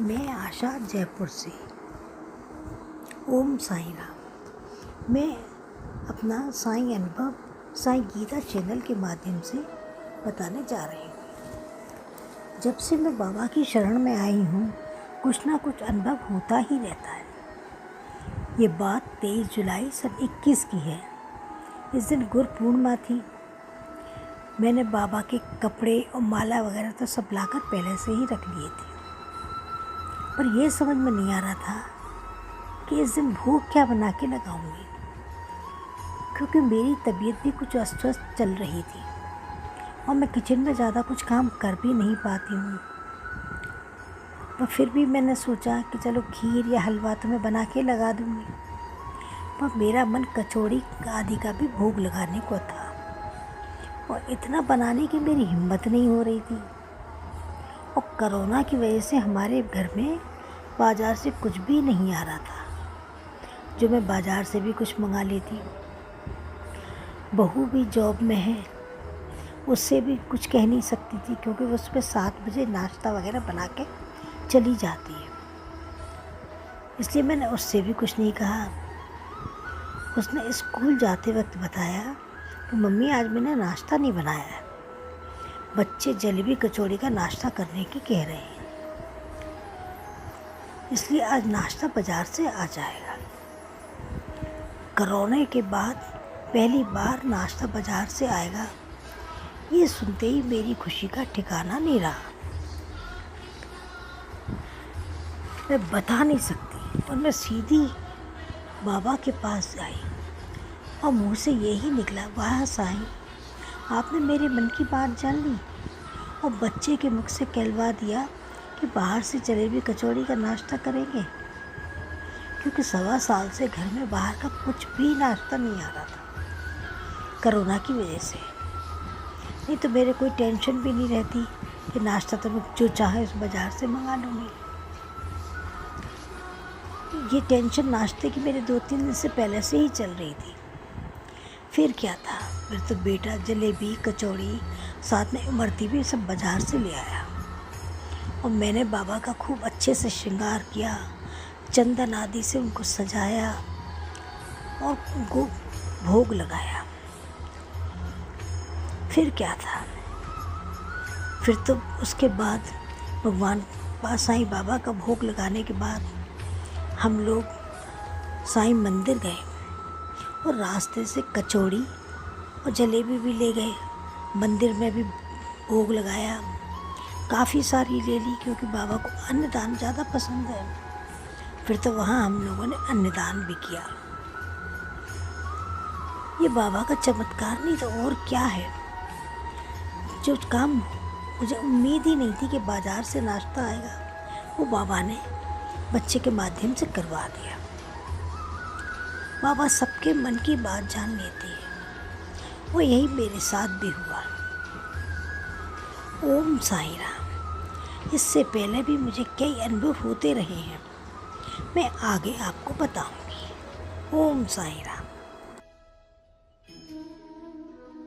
मैं आशा जयपुर से। ओम साईं राम। मैं अपना साईं अनुभव साईं गीता चैनल के माध्यम से बताने जा रही हूँ। जब से मैं बाबा की शरण में आई हूँ, कुछ ना कुछ अनुभव होता ही रहता है। ये बात 23 जुलाई सन 21 की है। इस दिन गुरु पूर्णिमा थी। मैंने बाबा के कपड़े और माला वगैरह तो सब लाकर पहले से ही रख लिए थे, पर यह समझ में नहीं आ रहा था कि इस दिन भोग क्या बना के लगाऊंगी, क्योंकि मेरी तबीयत भी कुछ अस्वस्थ चल रही थी और मैं किचन में ज़्यादा कुछ काम कर भी नहीं पाती हूँ। पर फिर भी मैंने सोचा कि चलो खीर या हलवा तो मैं बना के लगा दूँगी, पर मेरा मन कचौड़ी आदि का भी भोग लगाने को था और इतना बनाने की मेरी हिम्मत नहीं हो रही थी। और कोरोना की वजह से हमारे घर में बाज़ार से कुछ भी नहीं आ रहा था, जो मैं बाज़ार से भी कुछ मंगा लेती। बहू भी जॉब में है, उससे भी कुछ कह नहीं सकती थी, क्योंकि वो सुबह 7 बजे नाश्ता वगैरह बना के चली जाती है। इसलिए मैंने उससे भी कुछ नहीं कहा। उसने स्कूल जाते वक्त बताया कि मम्मी आज मैंने नाश्ता नहीं बनाया है, बच्चे जलेबी कचौड़ी का नाश्ता करने की कह रहे हैं, इसलिए आज नाश्ता बाज़ार से आ जाएगा। कोरोना के बाद पहली बार नाश्ता बाज़ार से आएगा, ये सुनते ही मेरी खुशी का ठिकाना नहीं रहा। मैं बता नहीं सकती, और मैं सीधी बाबा के पास आई और मुँह से यही निकला, वाह साईं, आपने मेरे मन की बात जान ली और बच्चे के मुख से कहलवा दिया कि बाहर से जलेबी कचौड़ी का नाश्ता करेंगे, क्योंकि 1.25 साल से घर में बाहर का कुछ भी नाश्ता नहीं आ रहा था कोरोना की वजह से। नहीं तो मेरे कोई टेंशन भी नहीं रहती कि नाश्ता तो मैं जो चाहे उस बाज़ार से मंगा लूँगी। ये टेंशन नाश्ते की मेरे 2-3 दिन से पहले से ही चल रही थी। फिर क्या था, फिर तो बेटा जलेबी कचौड़ी साथ में इमरती भी सब बाज़ार से ले आया और मैंने बाबा का खूब अच्छे से श्रृंगार किया, चंदन आदि से उनको सजाया और उनको भोग लगाया। फिर क्या था, फिर तो उसके बाद भगवान साईं बाबा का भोग लगाने के बाद हम लोग साईं मंदिर गए और रास्ते से कचौड़ी और जलेबी भी ले गए। मंदिर में भी भोग लगाया, काफ़ी सारी ले ली, क्योंकि बाबा को अन्नदान ज़्यादा पसंद है। फिर तो वहाँ हम लोगों ने अन्नदान भी किया। ये बाबा का चमत्कार नहीं तो और क्या है। जो काम मुझे उम्मीद ही नहीं थी कि बाज़ार से नाश्ता आएगा, वो बाबा ने बच्चे के माध्यम से करवा दिया। बाबा सबके मन की बात जान लेते हैं, वो यही मेरे साथ भी हुआ। ओम साईं राम। इससे पहले भी मुझे कई अनुभव होते रहे हैं, मैं आगे आपको बताऊंगी। ओम साईं राम।